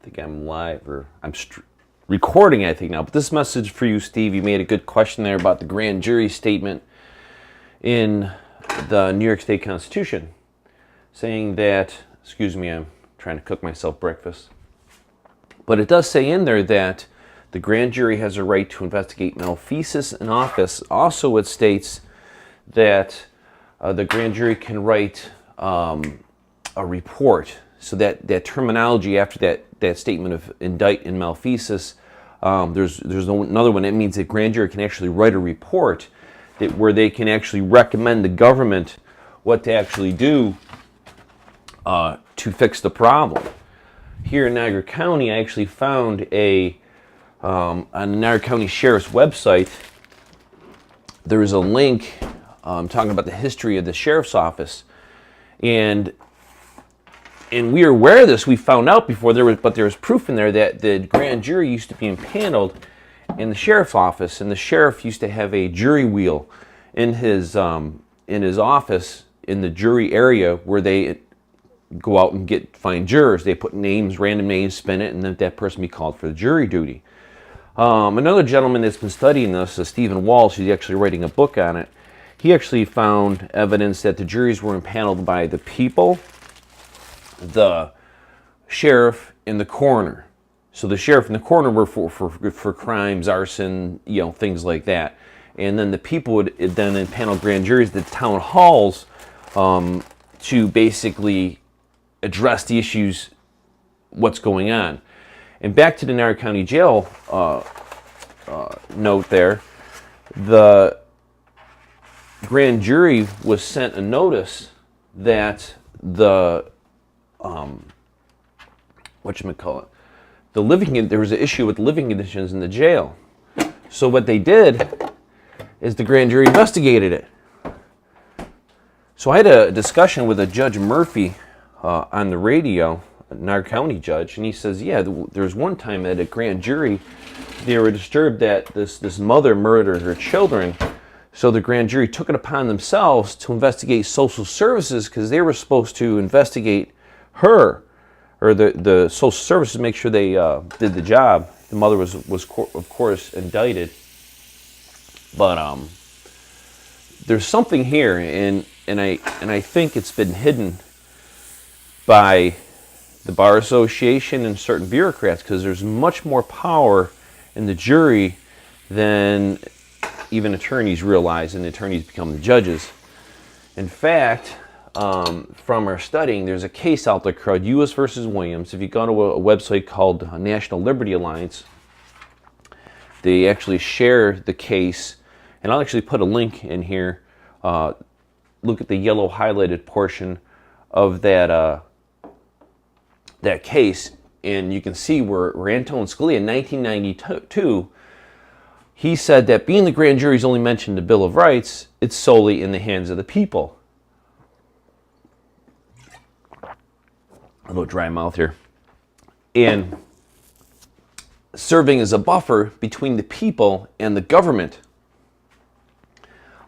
think I'm live, or I'm recording, I think, now. But this message for you, Steve. You made a good question there about the grand jury statement in the New York State Constitution, saying that, excuse me, I'm trying to cook myself breakfast. But it does say in there that the grand jury has a right to investigate malfeasance in office. Also, it states that the grand jury can write a report. So that terminology after that statement of indict and malfeasance, there's another one. It means that grand jury can actually write a report where they can actually recommend the government what to actually do to fix the problem. Here in Niagara County, I actually found on the Niagara County Sheriff's website, there is a link talking about the history of the Sheriff's Office. And we are aware of this. We found out before but there was proof in there that the grand jury used to be impaneled in the Sheriff's Office, and the sheriff used to have a jury wheel in his office in the jury area where they go out and find jurors. They put names, random names, spin it, and then that person be called for the jury duty. Another gentleman that's been studying this is Stephen Walsh. He's actually writing a book on it. He actually found evidence that the juries were impaneled by the people, the sheriff, and the coroner. So the sheriff and the coroner were for crimes, arson, things like that. And then the people would then impanel grand juries at the town halls to basically address the issues, what's going on. And back to the Niagara County Jail note there, the grand jury was sent a notice that there was an issue with living conditions in the jail. So what they did is the grand jury investigated it. So I had a discussion with a Judge Murphy on the radio, a Niagara County judge, and he says, yeah, there was one time at a grand jury, they were disturbed that this mother murdered her children. So the grand jury took it upon themselves to investigate social services because they were supposed to investigate her, or the social services, make sure they did the job. The mother was of course indicted, but there's something here, and I think it's been hidden by the Bar Association and certain bureaucrats, because there's much more power in the jury than even attorneys realize, and the attorneys become the judges. In fact, from our studying, there's a case out there called U.S. versus Williams. If you go to a website called National Liberty Alliance, they actually share the case, and I'll actually put a link in here. Look at the yellow highlighted portion of that case, and you can see where Antonin Scalia in 1992, he said that being the grand jury is only mentioned in the Bill of Rights, it's solely in the hands of the people. A little dry mouth here. And serving as a buffer between the people and the government.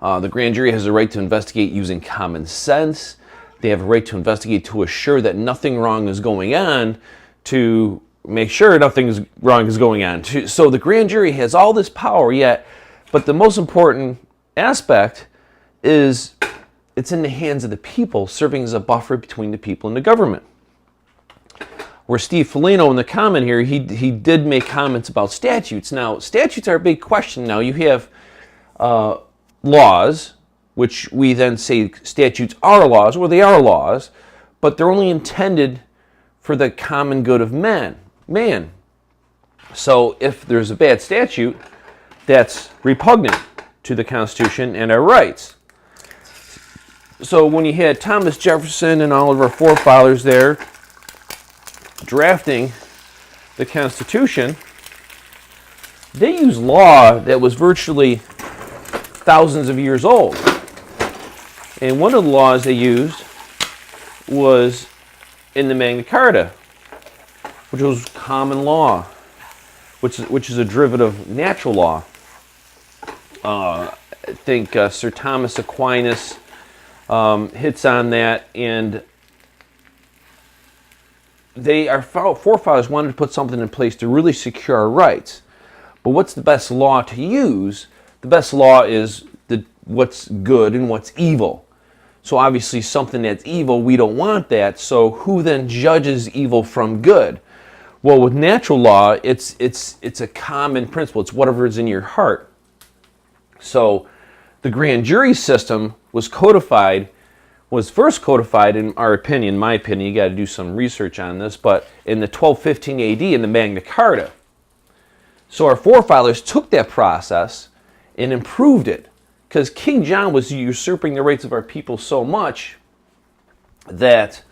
The grand jury has a right to investigate using common sense. They have a right to investigate to assure that nothing wrong is going on, to make sure nothing wrong is going on. So the grand jury has all this power, but the most important aspect is it's in the hands of the people, serving as a buffer between the people and the government. Where Steve Foligno in the comment here, he did make comments about statutes. Now, statutes are a big question. Now, you have laws, which we then say statutes are laws. Well, they are laws, but they're only intended for the common good of man. So if there's a bad statute, that's repugnant to the Constitution and our rights. So when you had Thomas Jefferson and all of our forefathers there drafting the Constitution, they used law that was virtually thousands of years old. And one of the laws they used was in the Magna Carta, which was common law, which is a derivative of natural law. I think Sir Thomas Aquinas hits on that, and our forefathers wanted to put something in place to really secure our rights. But what's the best law to use? The best law is what's good and what's evil. So obviously something that's evil, we don't want that. So who then judges evil from good? Well, with natural law, it's a common principle. It's whatever is in your heart. So the grand jury system was first codified, in our opinion, my opinion, you got to do some research on this, but in the 1215 AD in the Magna Carta. So our forefathers took that process and improved it, because King John was usurping the rights of our people so much that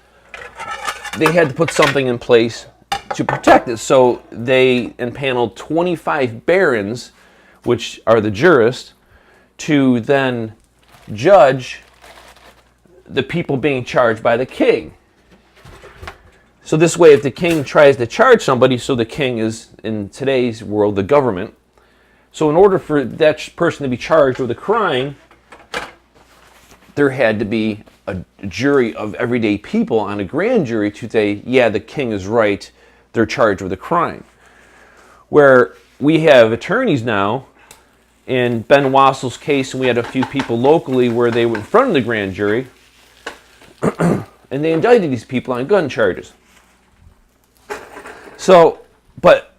they had to put something in place to protect it. So they impaneled 25 barons, which are the jurists, to then judge the people being charged by the king. So this way, if the king tries to charge somebody, so the king is, in today's world, the government. So in order for that person to be charged with a crime, there had to be a jury of everyday people on a grand jury to say, yeah, the king is right, they're charged with a crime. Where we have attorneys now, in Ben Wassel's case, and we had a few people locally where they were in front of the grand jury, and they indicted these people on gun charges. So, but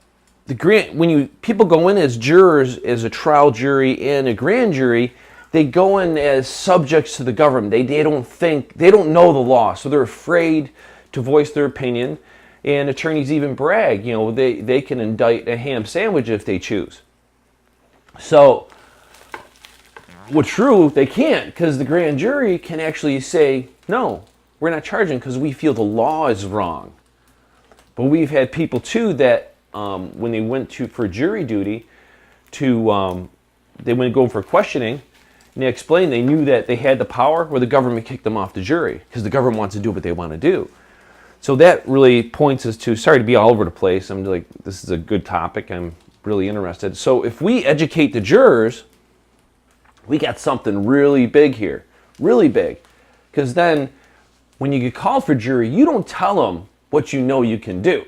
when people go in as jurors, as a trial jury and a grand jury, they go in as subjects to the government. They don't know the law, so they're afraid to voice their opinion. And attorneys even brag, they can indict a ham sandwich if they choose. So, what's true, they can't, because the grand jury can actually say, no, we're not charging because we feel the law is wrong. But we've had people too that when they went for jury duty, they went to go for questioning, and they explained they knew that they had the power where the government kicked them off the jury because the government wants to do what they want to do. So that really points us to, sorry to be all over the place, I'm like, this is a good topic, I'm really interested. So if we educate the jurors, we got something really big here, really big. Because then when you get called for jury, you don't tell them what you know you can do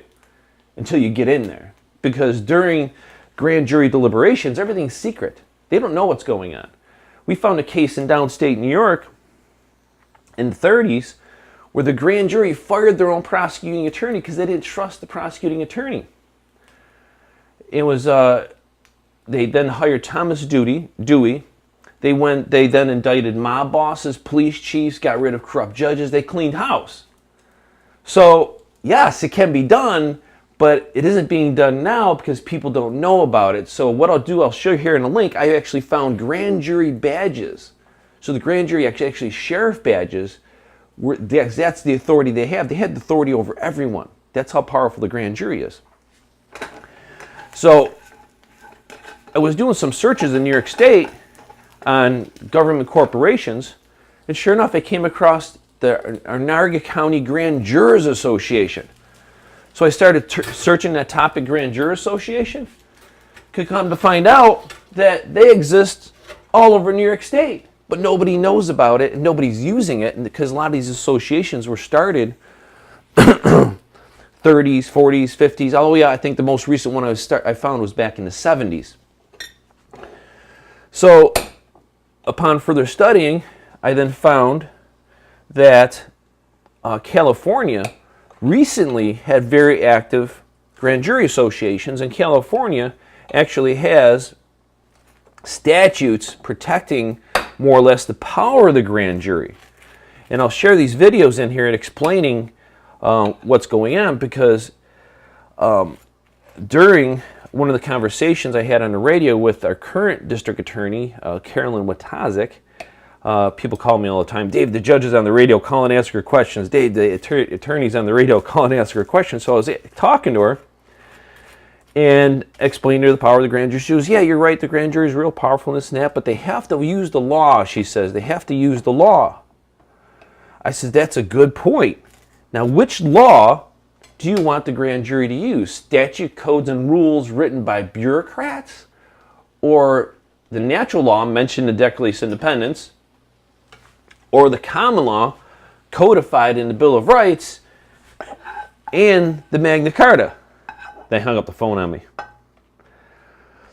until you get in there. Because during grand jury deliberations, everything's secret. They don't know what's going on. We found a case in downstate New York in the 30s where the grand jury fired their own prosecuting attorney because they didn't trust the prosecuting attorney. It was, they then hired Thomas Dewey. They then indicted mob bosses, police chiefs, got rid of corrupt judges. They cleaned house. So, yes, it can be done, but it isn't being done now because people don't know about it. So what I'll do, I'll show you here in a link, I actually found grand jury badges. So the grand jury, actually sheriff badges, that's the authority they have. They had the authority over everyone. That's how powerful the grand jury is. So I was doing some searches in New York State on government corporations, and sure enough, I came across the Onondaga County Grand Jurors Association. So I started searching that topic, Grand Jurors Association. Could come to find out that they exist all over New York State, but nobody knows about it and nobody's using it, because a lot of these associations were started 30s, 40s, 50s, all the way out. I think the most recent one I found was back in the 70s. So upon further studying, I then found that California recently had very active grand jury associations, and California actually has statutes protecting more or less the power of the grand jury. And I'll share these videos in here and explaining what's going on, because during one of the conversations I had on the radio with our current district attorney, Carolyn Watazik, people call me all the time, Dave, the judge is on the radio, call and ask her questions. Dave, the attorney's on the radio, call and ask her questions. So I was talking to her and explaining to her the power of the grand jury. She goes, yeah, you're right, the grand jury is real powerful and this and that, but they have to use the law, she says. They have to use the law. I said, that's a good point. Now, which law do you want the grand jury to use? Statute, codes, and rules written by bureaucrats? Or the natural law mentioned in the Declaration of Independence? Or the common law codified in the Bill of Rights and the Magna Carta. They hung up the phone on me.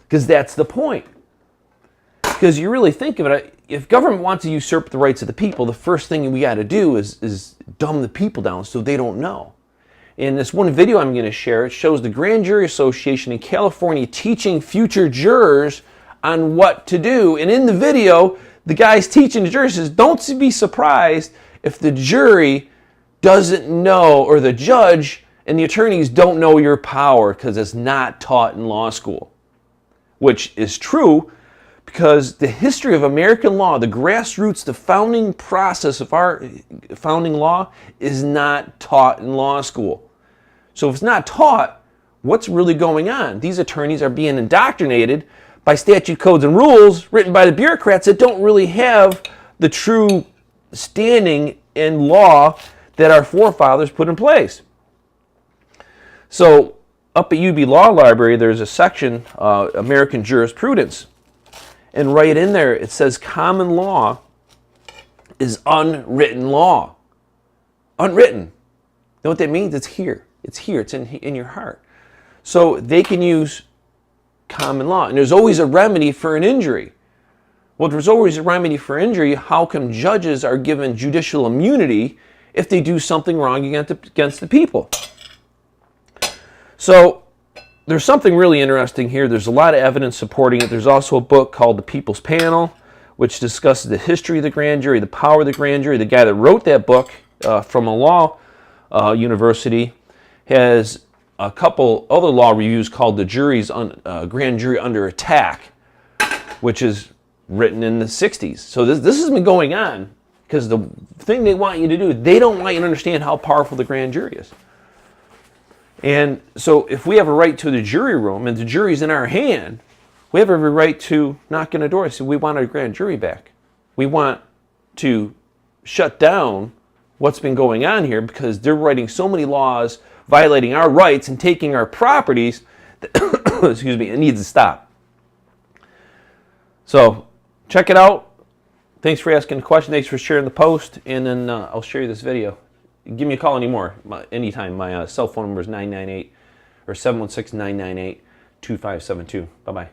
Because that's the point. Because you really think of it, if government wants to usurp the rights of the people, the first thing we got to do is dumb the people down so they don't know. In this one video I'm going to share, it shows the Grand Jury Association in California teaching future jurors on what to do. And in the video, the guy's teaching the jurors says, don't be surprised if the jury doesn't know, or the judge and the attorneys don't know your power, because it's not taught in law school. Which is true, because the history of American law, the grassroots, the founding process of our founding law is not taught in law school. So if it's not taught, what's really going on? These attorneys are being indoctrinated by statute, codes, and rules written by the bureaucrats that don't really have the true standing in law that our forefathers put in place. So up at UB Law Library, there's a section, American Jurisprudence. And right in there, it says common law is unwritten law. Unwritten. You know what that means? It's here. It's here. It's in your heart. So they can use common law. And there's always a remedy for an injury. Well, there's always a remedy for injury. How come judges are given judicial immunity if they do something wrong against the people? So there's something really interesting here. There's a lot of evidence supporting it. There's also a book called The People's Panel, which discusses the history of the grand jury, the power of the grand jury. The guy that wrote that book from a law university has a couple other law reviews called The Grand Jury Under Attack, which is written in the 60s. So this has been going on because the thing they want you to do, they don't want you to understand how powerful the grand jury is. And so if we have a right to the jury room and the jury's in our hand, we have every right to knock on a door and say, we want our grand jury back. We want to shut down what's been going on here because they're writing so many laws violating our rights and taking our properties that, excuse me, it needs to stop. So check it out. Thanks for asking the question. Thanks for sharing the post. And then I'll share you this video. Give me a call anytime. My cell phone number is 998 or 716-998-2572. Bye-bye.